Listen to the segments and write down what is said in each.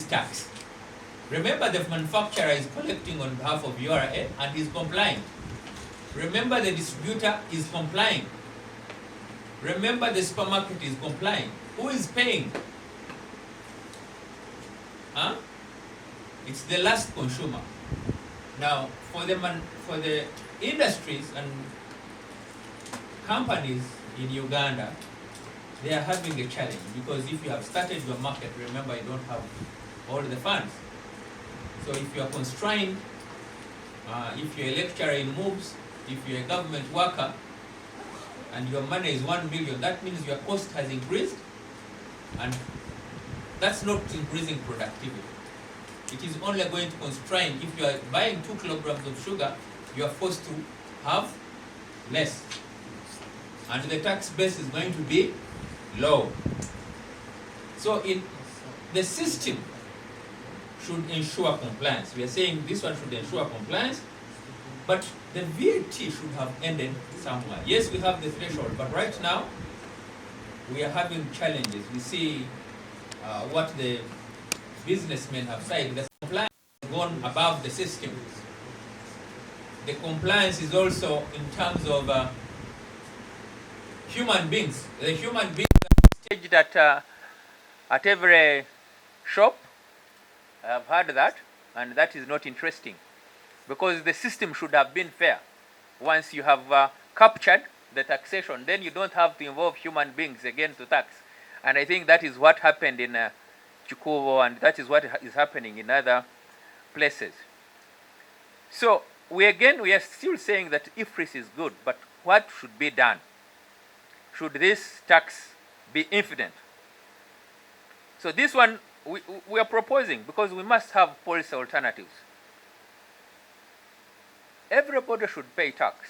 tax. Remember, the manufacturer is collecting on behalf of URA and is complying. Remember, the distributor is complying. Remember, the supermarket is complying. Who is paying? Huh? It's the last consumer. Now, for the industries and companies in Uganda, they are having a challenge, because if you have started your market, remember, you don't have all the funds. So if you are constrained, if you're a lecturer in MOOCs, if you're a government worker, and your money is 1 million, that means your cost has increased, and that's not increasing productivity. It is only going to constrain. If you are buying 2 kilograms of sugar, you are forced to have less, and the tax base is going to be low. So in the system should ensure compliance. We are saying this one should ensure compliance, but the VAT should have ended somewhere. Yes, we have the threshold, but right now we are having challenges. We see what the businessmen have said. The compliance has gone above the system. The compliance is also in terms of human beings. The human beings are staged at every shop. I have heard that, and that is not interesting, because the system should have been fair. Once you have captured the taxation, then you don't have to involve human beings again to tax. And I think that is what happened in Chikuvo, and that is what is happening in other places. So we are still saying that IFRIS is good, but what should be done? Should this tax be infinite? So this one we are proposing, because we must have policy alternatives. Everybody should pay tax.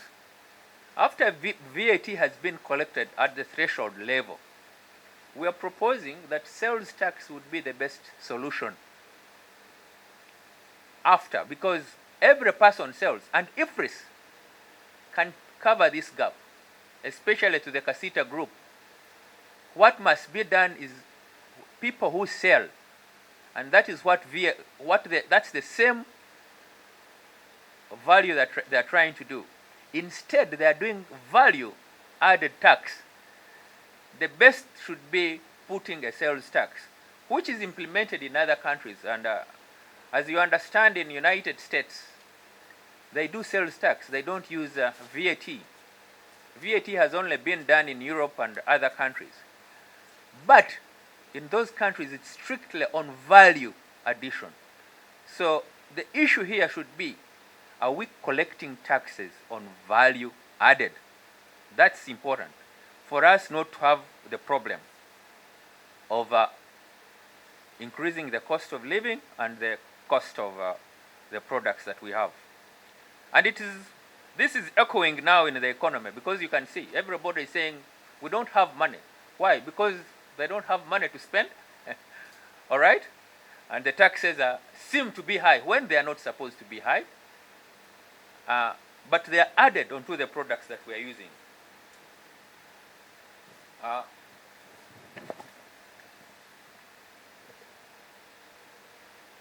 After VAT has been collected at the threshold level, we are proposing that sales tax would be the best solution after, because every person sells, and IFRIS can cover this gap, especially to the Kasita group. What must be done is people who sell, and that is that's the same value that they are trying to do. Instead, they are doing value added tax. The best should be putting a sales tax, which is implemented in other countries. And as you understand, in United States, they do sales tax. They don't use VAT. VAT has only been done in Europe and other countries. But in those countries, it's strictly on value addition. So the issue here should be, are we collecting taxes on value added? That's important for us not to have the problem of increasing the cost of living and the cost of the products that we have. And this is echoing now in the economy, because you can see everybody is saying we don't have money. Why? Because they don't have money to spend. All right? And the taxes seem to be high when they are not supposed to be high. But they are added onto the products that we are using.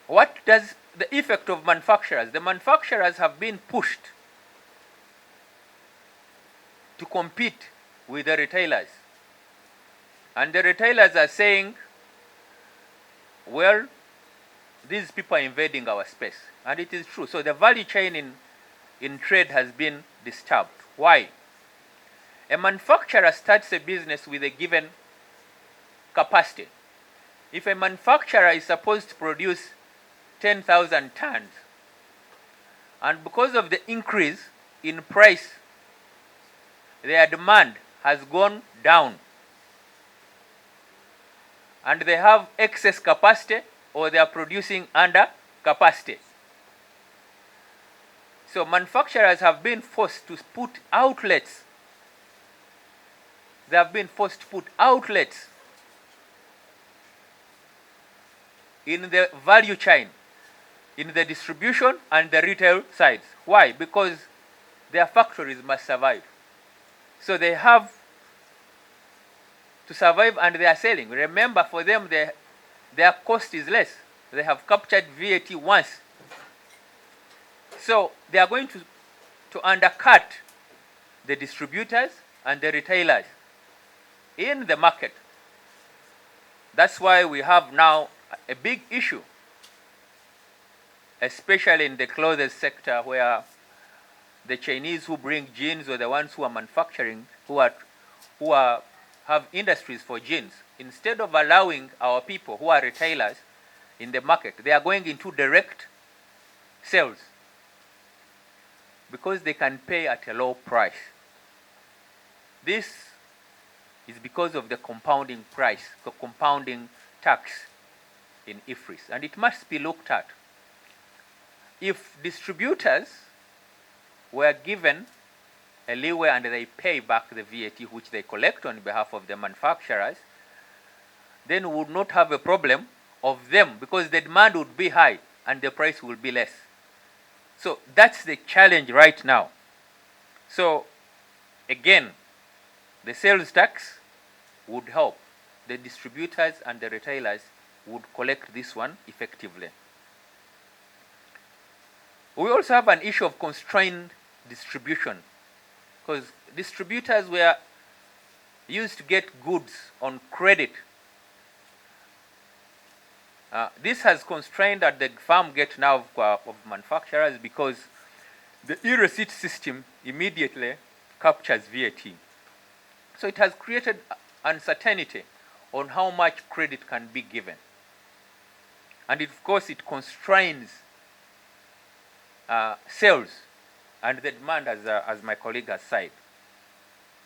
What does the effect of manufacturers? The manufacturers have been pushed to compete with the retailers. And the retailers are saying, well, these people are invading our space. And it is true. So the value chain in trade has been disturbed. Why? A manufacturer starts a business with a given capacity. If a manufacturer is supposed to produce 10,000 tons, and because of the increase in price, their demand has gone down, and they have excess capacity, or they are producing under capacity. So manufacturers have been forced to put outlets. They have been forced to put outlets in the value chain, in the distribution and the retail sides. Why? Because their factories must survive. So they have to survive, and they are selling. Remember, for them, their cost is less. They have captured VAT once. So they are going to undercut the distributors and the retailers in the market. That's why we have now a big issue, especially in the clothes sector, where the Chinese who bring jeans, or the ones who are manufacturing, who have industries for jeans, instead of allowing our people who are retailers in the market, they are going into direct sales because they can pay at a low price. This is because of the compounding price, the compounding tax in IFRIS, and it must be looked at. If distributors were given a leeway and they pay back the VAT which they collect on behalf of the manufacturers, then we would not have a problem of them, because the demand would be high and the price will be less. So that's the challenge right now. So again, the sales tax would help. The distributors and the retailers would collect this one effectively. We also have an issue of constrained distribution, because distributors were used to get goods on credit. This has constrained at the farm gate now of manufacturers, because the e-receipt system immediately captures VAT. So it has created uncertainty on how much credit can be given. And of course, it constrains sales and the demand, as my colleague has said.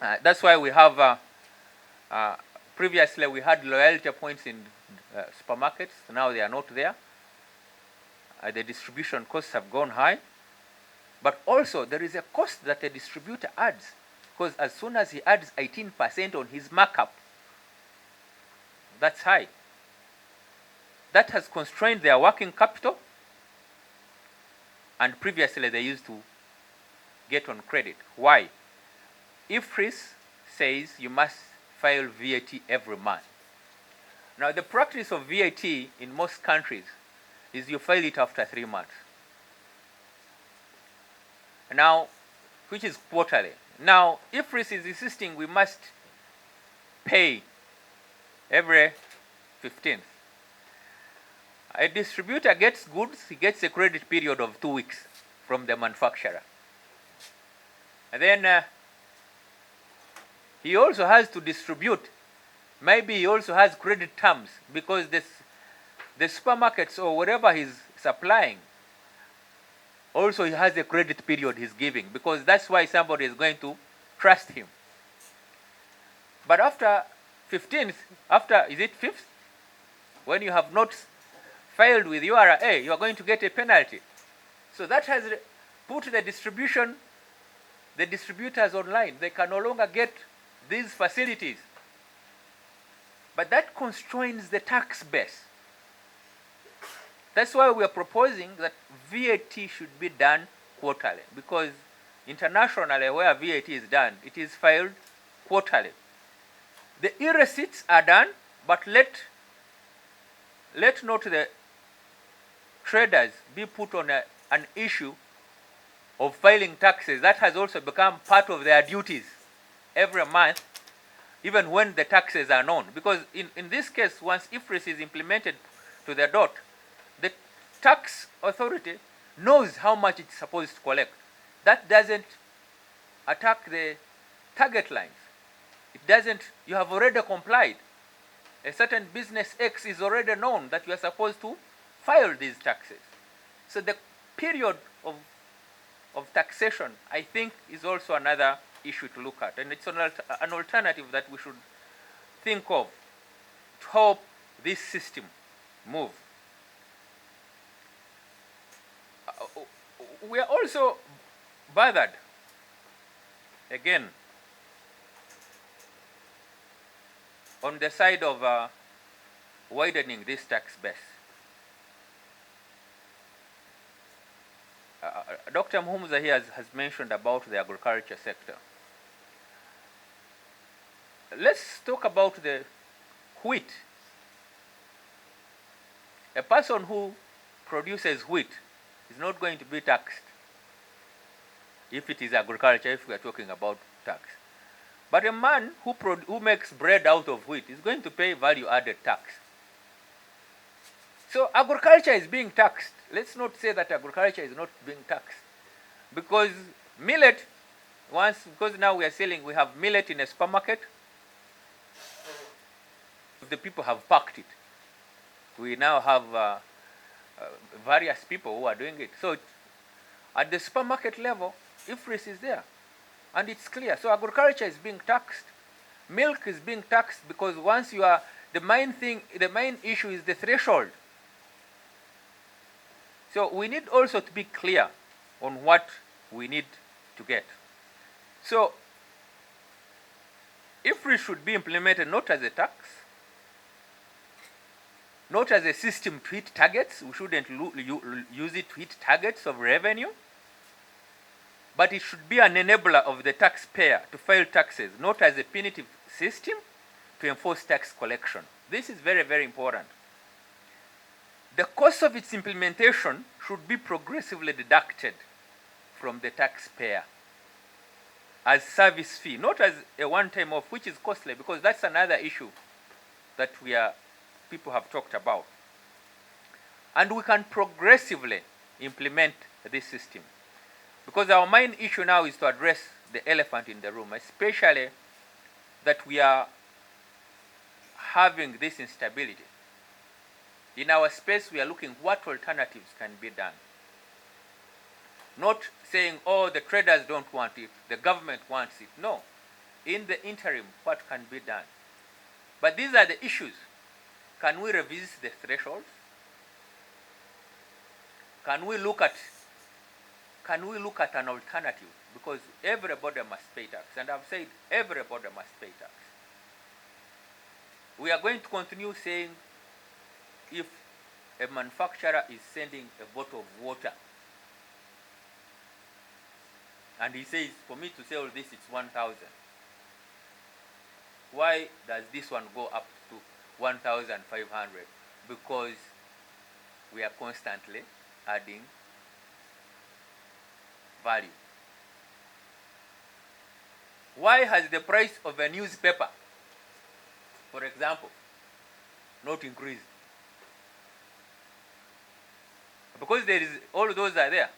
That's why we have, previously we had loyalty points in supermarkets. Now they are not there. The distribution costs have gone high. But also there is a cost that a distributor adds, because as soon as he adds 18% on his markup, that's high. That has constrained their working capital, and previously they used to get on credit. Why? IFRIS says you must file VAT every month. Now the practice of VAT in most countries is you file it after 3 months. Now, which is quarterly. Now, IFRIS is insisting we must pay every 15th. A distributor gets goods, he gets a credit period of 2 weeks from the manufacturer. And then he also has to distribute. Maybe he also has credit terms, because the supermarkets or whatever he's supplying, also he has a credit period he's giving, because that's why somebody is going to trust him. But after 15th, after, is it 5th? When you have not filed with URA, you are going to get a penalty. So that has put the distributors online. They can no longer get these facilities. But that constrains the tax base. That's why we are proposing that VAT should be done quarterly, because internationally where VAT is done, it is filed quarterly. The e-receipts are done, but let not the traders be put on an issue of filing taxes. That has also become part of their duties every month, even when the taxes are known. Because in this case, once IFRIS is implemented to the dot, the tax authority knows how much it's supposed to collect. That doesn't attack the target lines. It doesn't, you have already complied. A certain business X is already known that you are supposed to file these taxes. So the period of taxation, I think, is also another issue to look at. And it's an alternative that we should think of to help this system move. We are also bothered, again, on the side of widening this tax base. Dr. Muhumuza here has mentioned about the agriculture sector. Let's talk about the wheat. A person who produces wheat is not going to be taxed if it is agriculture, if we are talking about tax. But a man who makes bread out of wheat is going to pay value-added tax. So agriculture is being taxed. Let's not say that agriculture is not being taxed. Because millet, because now we are selling, we have millet in a supermarket, the people have packed it. We now have various people who are doing it. So at the supermarket level, IFRIS is there, and it's clear. So agriculture is being taxed. Milk is being taxed because once you are, the main issue is the threshold. So we need also to be clear on what we need to get. So IFRIS should be implemented not as a tax, not as a system to hit targets. We shouldn't use it to hit targets of revenue, but it should be an enabler of the taxpayer to file taxes, not as a punitive system to enforce tax collection. This is very, very important. The cost of its implementation should be progressively deducted from the taxpayer as service fee, not as a one-time off, which is costly, because that's another issue that people have talked about. And we can progressively implement this system, because our main issue now is to address the elephant in the room, especially that we are having this instability. In our space, we are looking what alternatives can be done. Not saying, oh, the traders don't want it, the government wants it. No. In the interim, what can be done? But these are the issues. Can we revisit the thresholds? Can we look at an alternative? Because everybody must pay tax. And I've said everybody must pay tax. We are going to continue saying, if a manufacturer is sending a bottle of water and he says, for me to sell this, it's 1,000. Why does this one go up to 1,500? Because we are constantly adding value. Why has the price of a newspaper, for example, not increased? Because there is, all those are there.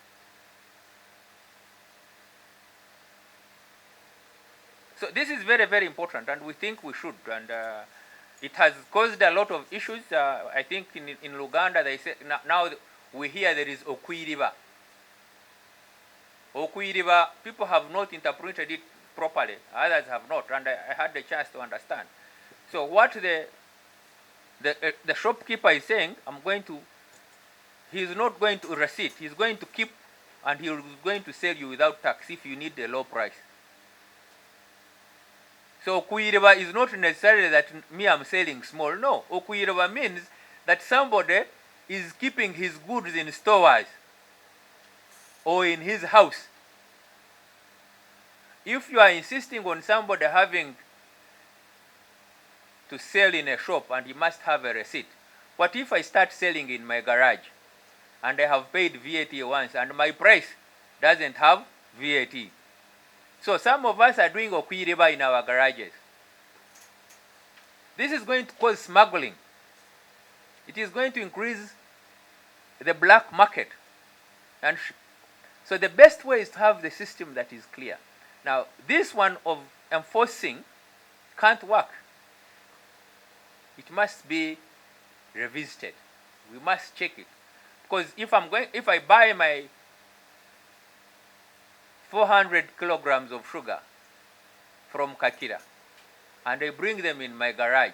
So this is very, very important, and we think we should. And it has caused a lot of issues. I think in Luganda, they say now we hear there is Okui River. Okui River, people have not interpreted it properly. Others have not, and I had the chance to understand. So what the shopkeeper is saying, he's not going to receipt. He's going to keep, and he's going to sell you without tax if you need a low price. So Okui River is not necessarily that me I'm selling small. No, Okui River means that somebody is keeping his goods in stores or in his house. If you are insisting on somebody having to sell in a shop and he must have a receipt, what if I start selling in my garage and I have paid VAT once and my price doesn't have VAT? So some of us are doing Okui River in our garages. This is going to cause smuggling. It is going to increase the black market. And so the best way is to have the system that is clear. Now, this one of enforcing can't work. It must be revisited. We must check it. Because if I buy my 400 kilograms of sugar from Kakira and I bring them in my garage,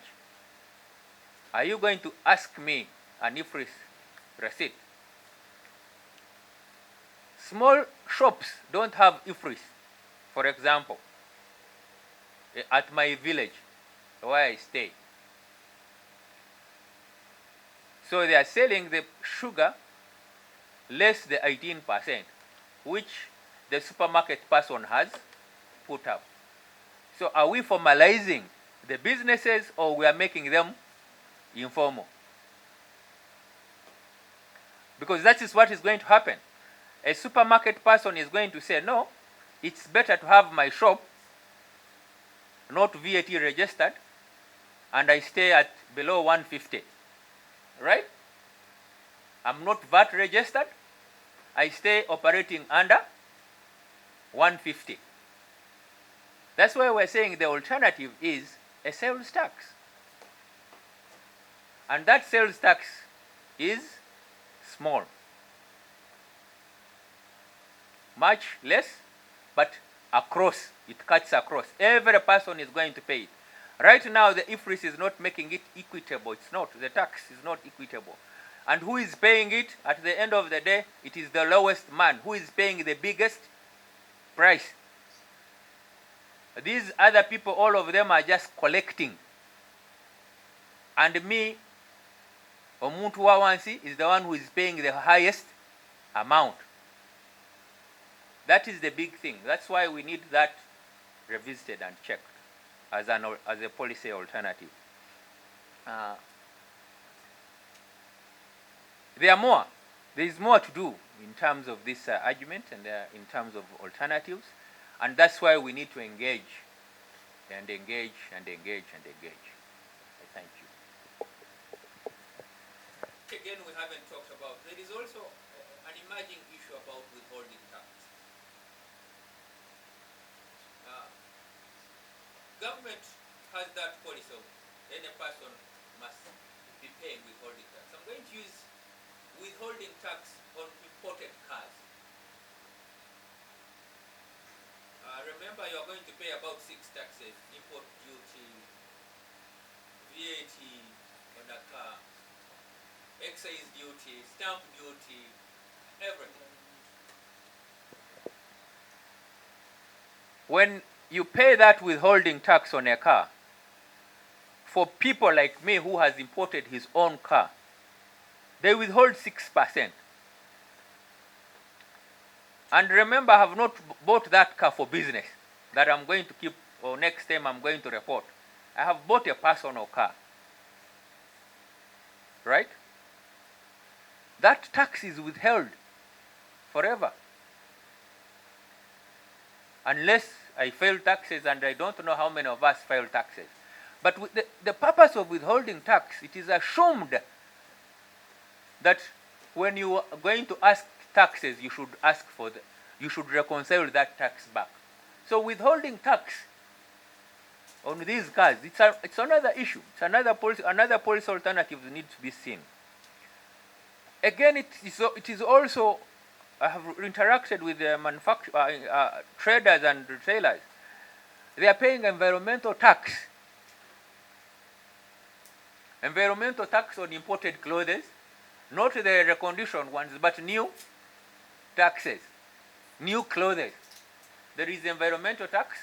are you going to ask me an IFRIS receipt? Small shops don't have IFRIS. For example, at my village where I stay, so they are selling the sugar less the 18%, which the supermarket person has put up. So are we formalizing the businesses or we are making them informal? because that is what is going to happen. A supermarket person is going to say, no, it's better to have my shop not VAT registered and I stay at below 150, right? I'm not VAT registered, I stay operating under 150. That's why we're saying the alternative is a sales tax. And that sales tax is small, much less, but across, it cuts across. Every person is going to pay it. Right now, the IFRIS is not making it equitable. It's not. The tax is not equitable. And who is paying it? At the end of the day, it is the lowest man who is paying the biggest price. These other people, all of them are just collecting. And me, Omuntu Wawansi, is the one who is paying the highest amount. That is the big thing. That's why we need that revisited and checked as a policy alternative. There is more to do in terms of this argument and in terms of alternatives, and that's why we need to engage and engage and engage and engage. I thank you. Again, we haven't talked about, there is also an emerging issue about withholding tax. Government has that policy of any person must be paying withholding tax. I'm going to use withholding tax on imported cars. Remember, you are going to pay about 6 taxes: import duty, VAT on a car, excise duty, stamp duty, everything. When you pay that withholding tax on a car, for people like me who has imported his own car, they withhold 6%. And remember, I have not bought that car for business that I'm going to keep, or next time I'm going to report. I have bought a personal car, right? That tax is withheld forever. Unless I fail taxes, and I don't know how many of us fail taxes. But with the purpose of withholding tax, it is assumed that when you are going to ask taxes, you should ask for you should reconcile that tax back. So withholding tax on these cars, it's another issue. It's another policy alternative that needs to be seen. Again, it is also, I have interacted with the traders and retailers. They are paying environmental tax. Environmental tax on imported clothes, not the reconditioned ones, but new taxes, new clothes. There is environmental tax.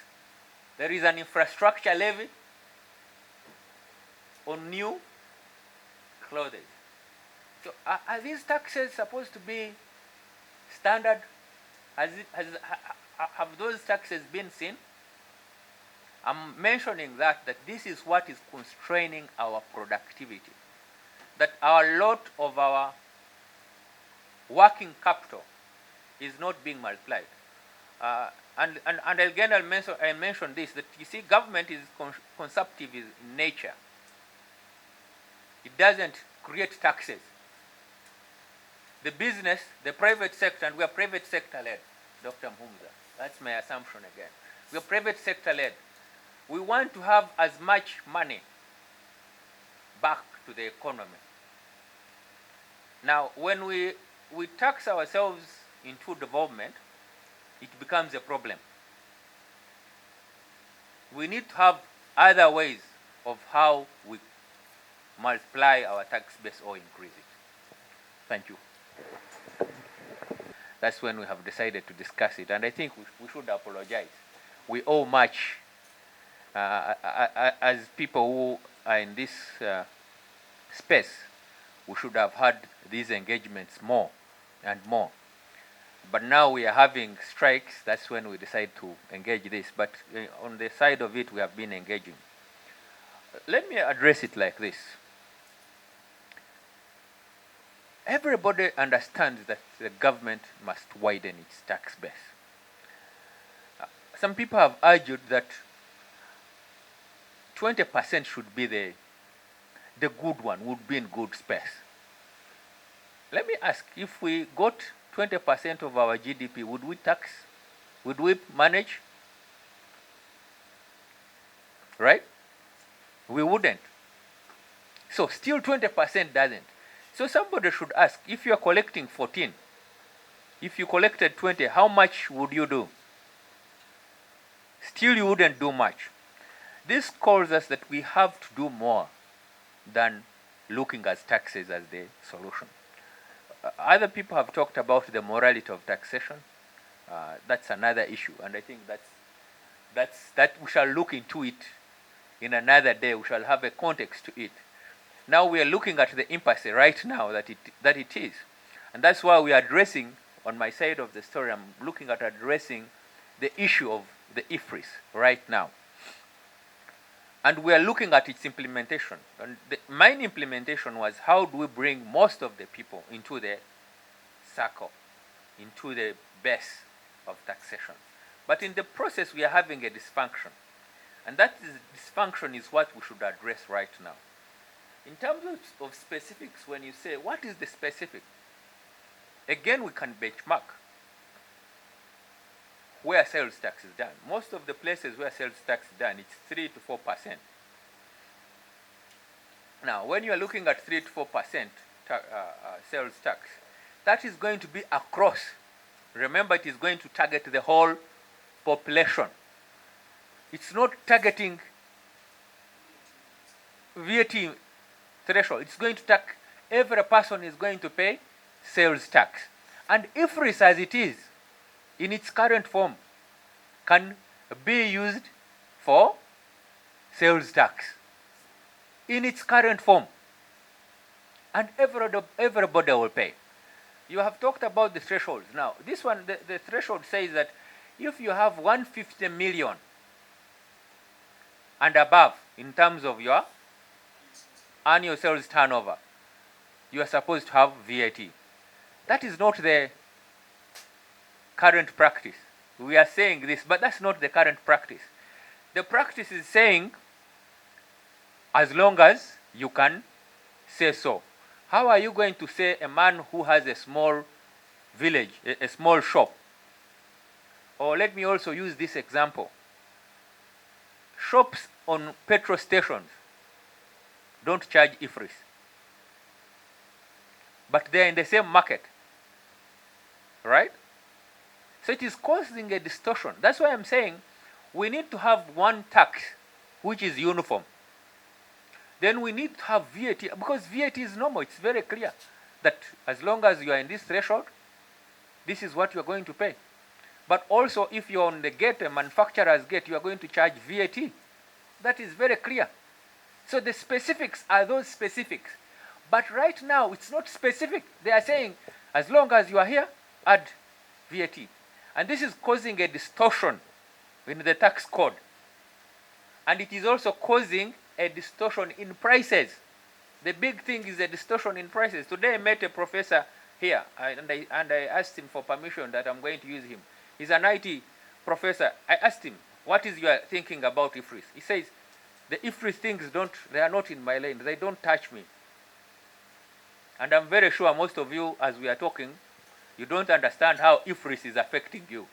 There is an infrastructure levy on new clothes. So are these taxes supposed to be standard? Have those taxes been seen? I'm mentioning that this is what is constraining our productivity. That a lot of our working capital is not being multiplied. And again, I'll mention this, that you see, government is consumptive in nature. It doesn't create taxes. The business, the private sector, and we are private sector led, Dr. Mhumza. That's my assumption again. We are private sector led. We want to have as much money back to the economy. Now, when we tax ourselves into development, it becomes a problem. We need to have other ways of how we multiply our tax base or increase it. Thank you. That's when we have decided to discuss it, and I think we should apologize. We owe much as people who are in this space. We should have had these engagements more and more. But now we are having strikes. That's when we decide to engage this. But on the side of it, we have been engaging. Let me address it like this. everybody understands that the government must widen its tax base. Some people have argued that 20% should be the good one, would be in good space. Let me ask, if we got 20% of our GDP, would we tax? Would we manage? Right? We wouldn't. So still 20% doesn't. So somebody should ask, if you are collecting 14, if you collected 20, how much would you do? Still you wouldn't do much. This calls us that we have to do more than looking at taxes as the solution. Other people have talked about the morality of taxation. That's another issue, and I think that we shall look into it in another day. We shall have a context to it. Now we are looking at the impasse right now that it is, and that's why we are addressing, on my side of the story, I'm looking at addressing the issue of the IFRIS right now. And we are looking at its implementation. And the main implementation was, how do we bring most of the people into the circle, into the base of taxation? But in the process, we are having a dysfunction. And that dysfunction is what we should address right now. In terms of specifics, when you say, what is the specific? Again, we can benchmark where sales tax is done. Most of the places where sales tax is done, it's 3 to 4%. Now, when you are looking at 3 to 4% sales tax, that is going to be across. Remember, it is going to target the whole population. It's not targeting VAT threshold. It's going to target every person is going to pay sales tax. And IFRIS, as it is, in its current form, can be used for sales tax in its current form, and everybody will pay. You have talked about the thresholds. Now, this one, the threshold says that if you have 150 million and above in terms of your annual sales turnover, you are supposed to have VAT. That is not the current practice. We are saying this, but that's not the current practice. The practice is saying, as long as you can say so. How are you going to say a man who has a small village, a small shop? Or let me also use this example. Shops on petrol stations don't charge IFRIS, but they're in the same market, right? So it is causing a distortion. That's why I'm saying we need to have one tax which is uniform. Then we need to have VAT, because VAT is normal. It's very clear that as long as you are in this threshold, this is what you are going to pay. But also, if you're on the gate, a manufacturer's gate, you are going to charge VAT. That is very clear. So the specifics are those specifics. But right now, it's not specific. They are saying, as long as you are here, add VAT. And this is causing a distortion in the tax code. And it is also causing a distortion in prices. The big thing is a distortion in prices. Today I met a professor here, and I asked him for permission that I'm going to use him. He's an IT professor. I asked him, what is your thinking about IFRIS? He says, the IFRIS things they are not in my lane. They don't touch me. And I'm very sure most of you, as we are talking, you don't understand how IFRIS is affecting you.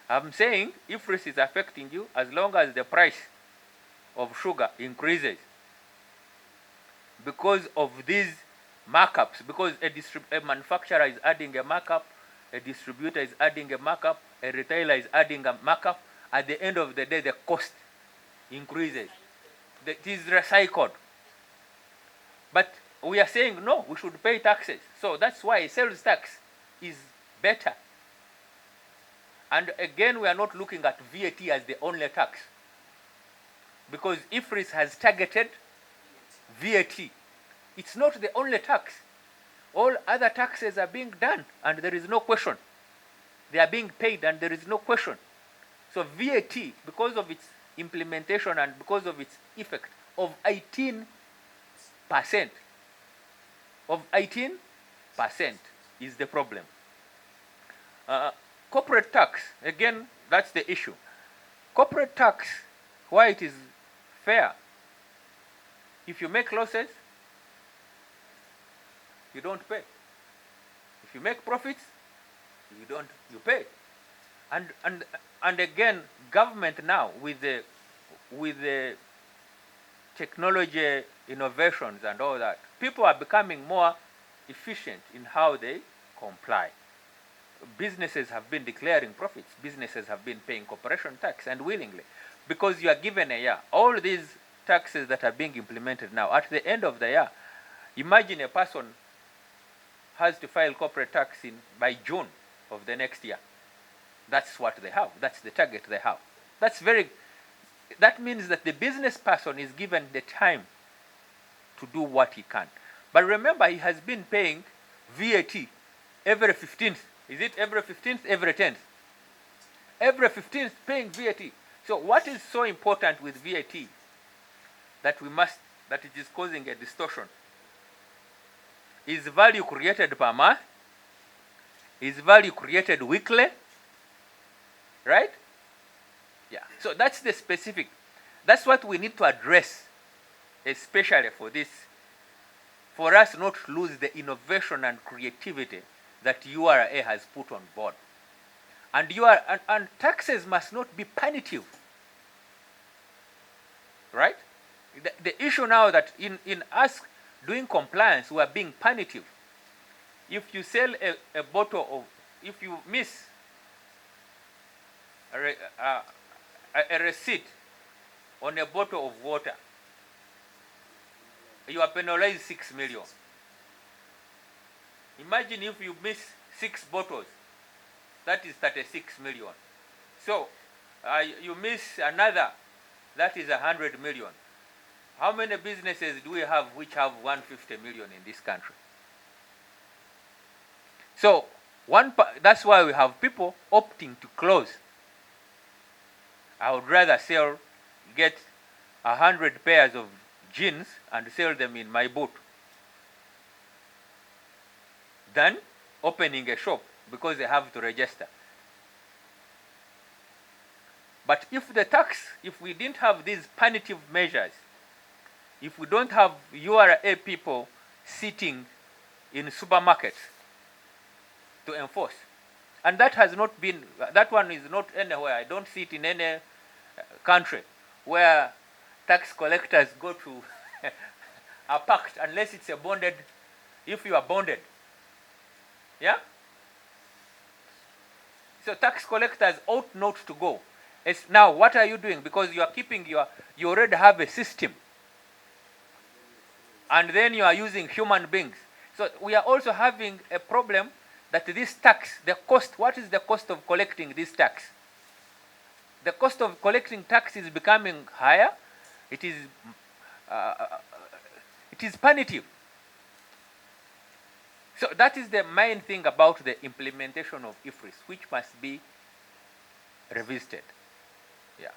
I'm saying IFRIS is affecting you as long as the price of sugar increases because of these markups, because a manufacturer is adding a markup, a distributor is adding a markup, a retailer is adding a markup. At the end of the day, the cost increases. It is recycled. But we are saying, no, we should pay taxes. So that's why sales tax is better. And again, we are not looking at VAT as the only tax, because IFRIS has targeted VAT. It's not the only tax. All other taxes are being done, and there is no question. They are being paid, and there is no question. So VAT, because of its implementation and because of its effect of 18%, is the problem. Corporate tax, again, that's the issue. Corporate tax, why it is fair, if you make losses, you don't pay. If you make profits, you pay. And again, government now with the technology innovations and all that, people are becoming more efficient in how they comply. Businesses have been declaring profits. Businesses have been paying corporation tax, and willingly, because you are given a year. All these taxes that are being implemented now, at the end of the year, imagine a person has to file corporate tax by June of the next year. That's what they have. That's the target they have. That means that the business person is given the time to do what he can. But remember, he has been paying VAT every 15th. Is it every 15th, every 10th? Every 15th paying VAT. So what is so important with VAT that it is causing a distortion? Is value created per month? Is value created weekly? Right? Yeah. So that's the specific. That's what we need to address, especially for this, for us not to lose the innovation and creativity that URA has put on board. And taxes must not be punitive. Right? The issue now that in us doing compliance, we are being punitive. If you sell a bottle of, if you miss a receipt on a bottle of water, you are penalized 6 million. Imagine if you miss 6 bottles, that is 36 million. So you miss another, that is 100 million. How many businesses do we have which have 150 million in this country? So that's why we have people opting to close. I would rather get 100 pairs of jeans and sell them in my boot than opening a shop because they have to register. But if we didn't have these punitive measures, if we don't have URA people sitting in supermarkets to enforce, and that one is not anywhere. I don't see it in any country where tax collectors go to are packed unless it's a bonded, if you are bonded. Yeah? So tax collectors ought not to go. Now, what are you doing? Because you are you already have a system. And then you are using human beings. So we are also having a problem that this tax, the cost, what is the cost of collecting this tax? The cost of collecting tax is becoming higher. It is punitive. So that is the main thing about the implementation of IFRIS, which must be revisited. Yeah.